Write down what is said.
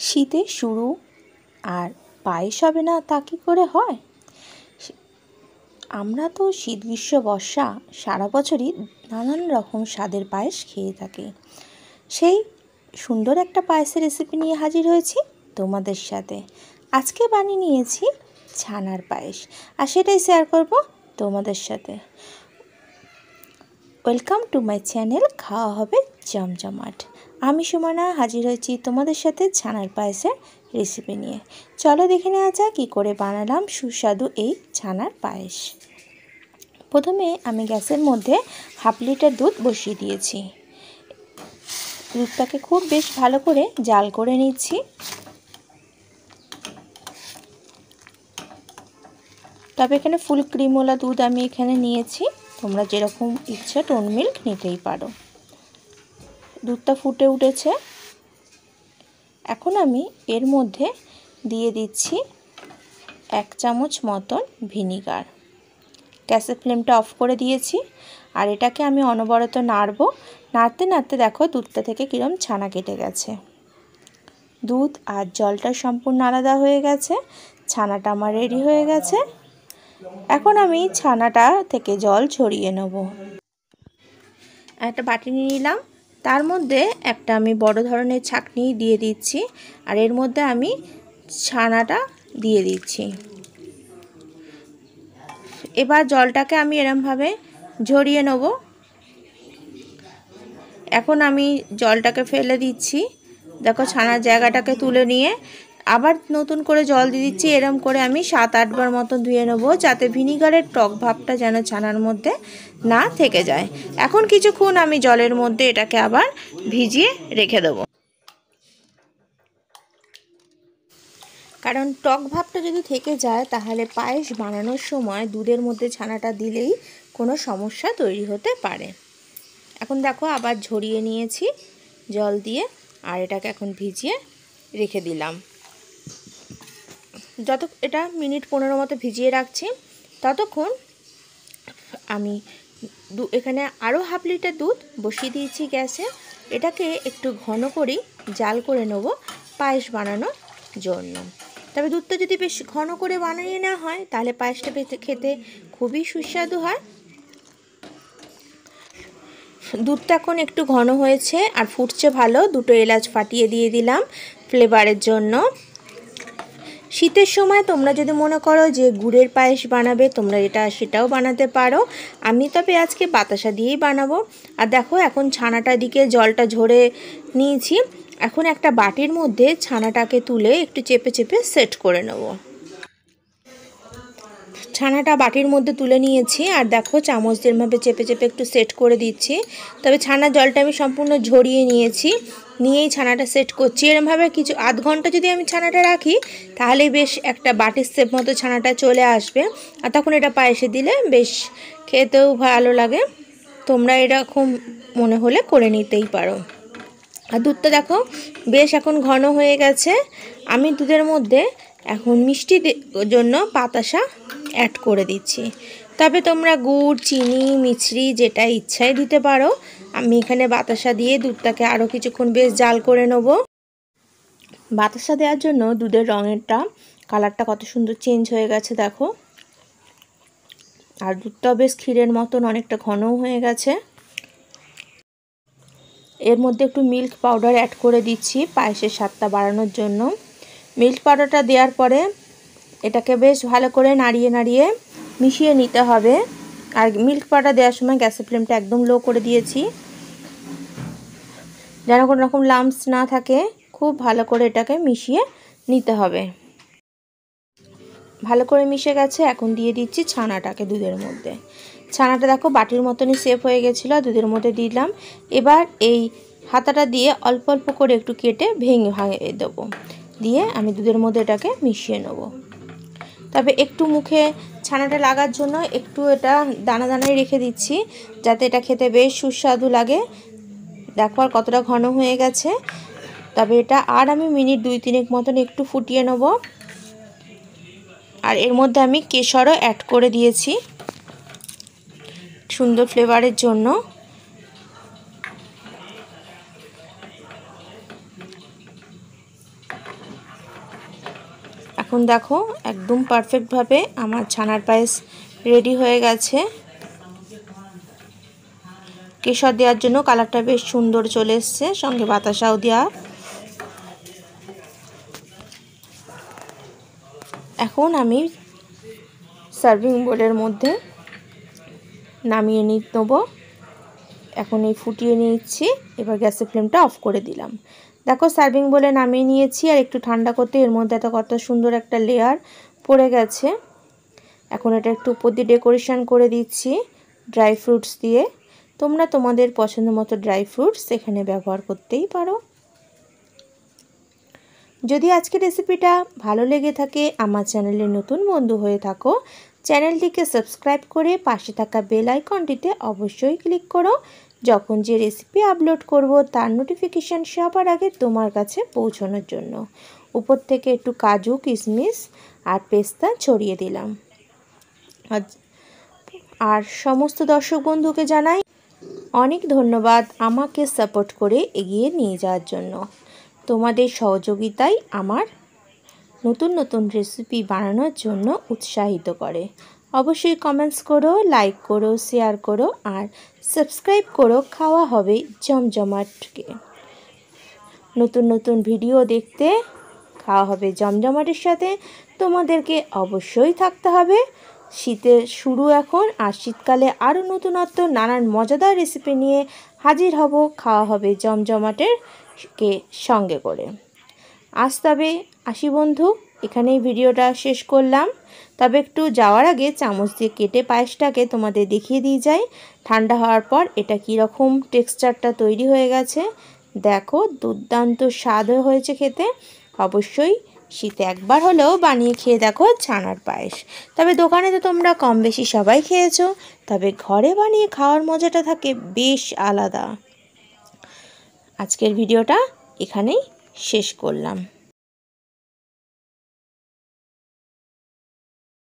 শীতের শুরু আর পায়েস হবে না তা কী করে হয়? আমরা তো শীত গ্রীষ্ম বর্ষা সারা বছরই নানান রকম স্বাদের পায়েস খেয়ে থাকি। সেই সুন্দর একটা পায়েসের রেসিপি নিয়ে হাজির হয়েছি তোমাদের সাথে। আজকে বানিয়ে নিয়েছি ছানার পায়েস, আর সেটাই শেয়ার করব তোমাদের সাথে। ওয়েলকাম টু মাই চ্যানেল, খাওয়া হবে জমজমাট। আমি সুমনা হাজির হয়েছি তোমাদের সাথে ছানার পায়েসের রেসিপি নিয়ে। চলো দেখে নেওয়া যাক কী করে বানালাম সুস্বাদু এই ছানার পায়েস। প্রথমে আমি গ্যাসের মধ্যে 1/2 লিটার দুধ বসিয়ে দিয়েছি। দুধটাকে খুব বেশ ভালো করে জাল করে নিচ্ছি। তবে এখানে ফুল ক্রিমওয়ালা দুধ আমি এখানে নিয়েছি, তোমরা যেরকম ইচ্ছা টোন মিল্ক নিতেই পারো। দুধটা ফুটে উঠেছে, এখন আমি এর মধ্যে দিয়ে দিচ্ছি 1 চামচ মতন ভিনিগার। গ্যাসের ফ্লেমটা অফ করে দিয়েছি, আর এটাকে আমি অনবরত নাড়বো। নাড়তে নাড়তে দেখো দুধটা থেকে কীরকম ছানা কেটে গেছে। দুধ আর জলটা সম্পূর্ণ আলাদা হয়ে গেছে, ছানাটা আমার রেডি হয়ে গেছে। এখন আমি ছানাটা থেকে জল ছড়িয়ে নেব। একটা বাটি নিয়ে নিলাম, তার মধ্যে একটা আমি বড় ধরনের ছাঁকনি দিয়ে দিচ্ছি, আর এর মধ্যে আমি ছানাটা দিয়ে দিচ্ছি। এবার জলটাকে আমি এরমভাবে ঝরিয়ে নেব। এখন আমি জলটাকে ফেলে দিচ্ছি। দেখো ছানার জায়গাটাকে তুলে নিয়ে আবার নতুন করে জল দিয়ে দিচ্ছি। এরম করে আমি 7-8 বার মতো ধুয়ে নেব, যাতে ভিনিগারের টক ভাবটা যেন ছানার মধ্যে না থেকে যায়। এখন কিছুক্ষণ আমি জলের মধ্যে এটাকে আবার ভিজিয়ে রেখে দেবো, কারণ টক ভাবটা যদি থেকে যায় তাহলে পায়েস বানানোর সময় দুধের মধ্যে ছানাটা দিলেই কোনো সমস্যা তৈরি হতে পারে। এখন দেখো আবার ঝরিয়ে নিয়েছি জল দিয়ে, আর এটাকে এখন ভিজিয়ে রেখে দিলাম। এটা মিনিট 15 মতো ভিজিয়ে রাখছি। ততক্ষণ আমি এখানে আরও 1/2 লিটার দুধ বসিয়ে দিয়েছি গ্যাসে। এটাকে একটু ঘন করেই জাল করে নেব পায়েস বানানোর জন্য। তবে দুধটা যদি বেশ ঘন করে বানিয়ে নেওয়া হয় তাহলে পায়েসটা খেতে খুবই সুস্বাদু হয়। দুধটা এখন একটু ঘন হয়েছে আর ফুটছে ভালো। 2টো এলাচ ফাটিয়ে দিয়ে দিলাম ফ্লেভারের জন্য। শীতের সময় তোমরা যদি মনে করো যে গুড়ের পায়েস বানাবে, তোমরা সেটাও বানাতে পারো। আমি তবে আজকে বাতাসা দিয়েই বানাবো। আর দেখো এখন ছানাটার দিকে জলটা ঝরে নিয়েছি। এখন একটা বাটির মধ্যে ছানাটাকে তুলে একটু চেপে চেপে সেট করে নেব। ছানাটা বাটির মধ্যে তুলে নিয়েছি, আর দেখো চামচ দিয়ে এভাবে চেপে চেপে একটু সেট করে দিচ্ছি। তবে ছানার জলটা আমি সম্পূর্ণ ঝরিয়ে নিয়েই ছানাটা সেট করছি। এরমভাবে কিছু আধ ঘন্টা যদি আমি ছানাটা রাখি তাহলে বেশ একটা বাটির শেপ মতো ছানাটা চলে আসবে, আর তখন এটা পায়েসে দিলে বেশ খেতেও ভালো লাগে। তোমরা এরকম মনে হলে করে নিতেই পারো। আর দুধটা দেখো বেশ এখন ঘন হয়ে গেছে। আমি দুধের মধ্যে এখন মিষ্টি জন্য বাতাসা অ্যাড করে দিচ্ছি। তবে তোমরা গুড়, চিনি, মিছরি যেটা ইচ্ছাই দিতে পারো। আমি এখানে বাতাসা দিয়ে দুধটাকে আরও কিছুক্ষণ বেশ জাল করে নেব। বাতাসা দেওয়ার জন্য দুধের কালারটা কত সুন্দর চেঞ্জ হয়ে গেছে দেখো। আর দুধটাও বেশ ক্ষীরের মতন অনেকটা ঘনও হয়ে গেছে। এর মধ্যে একটু মিল্ক পাউডার অ্যাড করে দিচ্ছি পায়েসের স্বাদটা বাড়ানোর জন্য। মিল্ক পাউডারটা দেওয়ার পরে এটাকে বেশ ভালো করে নাড়িয়ে মিশিয়ে নিতে হবে। আর মিল্ক পাউডার দেওয়ার সময় গ্যাসের ফ্লেমটা একদম লো করে দিয়েছি, যেন কোনো রকম লাম্পস না থাকে। খুব ভালো করে এটাকে মিশিয়ে নিতে হবে। ভালো করে মিশে গেছে, এখন দিয়ে দিচ্ছি ছানাটাকে দুধের মধ্যে। ছানাটা দেখো বাটির মতনই শেপ হয়ে গেছিলো, দুধের মধ্যে দিলাম। এবার এই হাতাটা দিয়ে অল্প অল্প করে একটু কেটে ভাঙিয়ে দেবো, দিয়ে আমি দুধের মধ্যে এটাকে মিশিয়ে নেব। তবে একটু মুখে ছানাটা লাগার জন্য একটু এটা দানা দানায় রেখে দিচ্ছি, যাতে এটা খেতে বেশ সুস্বাদু লাগে। দেখো আর কতটা ঘন হয়ে গেছে। তবে এটা আর আমি মিনিট 2-3 মতন একটু ফুটিয়ে নেব। আর এর মধ্যে আমি কেশরও অ্যাড করে দিয়েছি সুন্দর ফ্লেভারের জন্য। এখন দেখো একদম পারফেক্টভাবে আমার ছানার পায়েস রেডি হয়ে গেছে। কেশর দেওয়ার জন্য কালারটা বেশ সুন্দর চলে এসছে, সঙ্গে বাতাসাও দেওয়া। এখন আমি সার্ভিং বোলের মধ্যে নামিয়ে নেব। এখন এই ফুটিয়ে নিচ্ছি। এবার গ্যাসের ফ্লেমটা অফ করে দিলাম। দেখো সার্ভিং বোলে নামিয়ে নিয়েছি, আর একটু ঠান্ডা করতে এর মধ্যে এত কত সুন্দর একটা লেয়ার পড়ে গেছে। এখন এটা একটু উপর দিয়ে ডেকোরেশন করে দিচ্ছি ড্রাই ফ্রুটস দিয়ে। তোমরা তোমাদের পছন্দ মতো ড্রাই ফ্রুটস এখানে ব্যবহার করতেই পারো। যদি আজকের রেসিপিটা ভালো লেগে থাকে, আমার চ্যানেলে নতুন বন্ধু হয়ে থাকো, চ্যানেলটিকে সাবস্ক্রাইব করে পাশে থাকা বেল আইকনটিতে অবশ্যই ক্লিক করো। যখন যে রেসিপি আপলোড করব তার নোটিফিকেশান সবার আগে তোমার কাছে পৌঁছানোর জন্য। উপর থেকে একটু কাজু, কিশমিশ আর পেস্তা ছড়িয়ে দিলাম। আর সমস্ত দর্শক বন্ধুকে জানাই অনেক ধন্যবাদ আমাকে সাপোর্ট করে এগিয়ে নিয়ে যাওয়ার জন্য। তোমাদের সহযোগিতাই আমার নতুন নতুন রেসিপি বানানোর জন্য উৎসাহিত করে। অবশ্যই কমেন্টস করো, লাইক করো, শেয়ার করো আর সাবস্ক্রাইব করো। খাওয়া হবে জমজমাটকে। নতুন নতুন ভিডিও দেখতে খাওয়া হবে জমজমাটের সাথে। তোমাদেরকে অবশ্যই থাকতে হবে। শীতের শুরু এখন, আর শীতকালে আরও নতুনত্ব নানান মজাদার রেসিপি নিয়ে হাজির হব। খাওয়া হবে জমজমাটের কে সঙ্গে করে। আজ তবে আসি বন্ধু, এখানেই ভিডিওটা শেষ করলাম। তবে একটু যাওয়ার আগে চামচ দিয়ে কেটে পায়েসটাকে তোমাদের দেখিয়ে দিয়ে যাই। ঠান্ডা হওয়ার পর এটা কীরকম টেক্সচারটা তৈরি হয়ে গেছে দেখো, দুর্দান্ত স্বাদ হয়েছে খেতে। অবশ্যই শীতে একবার হলেও বানিয়ে খেয়ে দেখো ছানার পায়েস। তবে দোকানে তো তোমরা কম বেশি সবাই খেয়েছো, তবে ঘরে বানিয়ে খাওয়ার মজাটা থাকে বেশ আলাদা। আজকের ভিডিওটা এখানেই শেষ করলাম।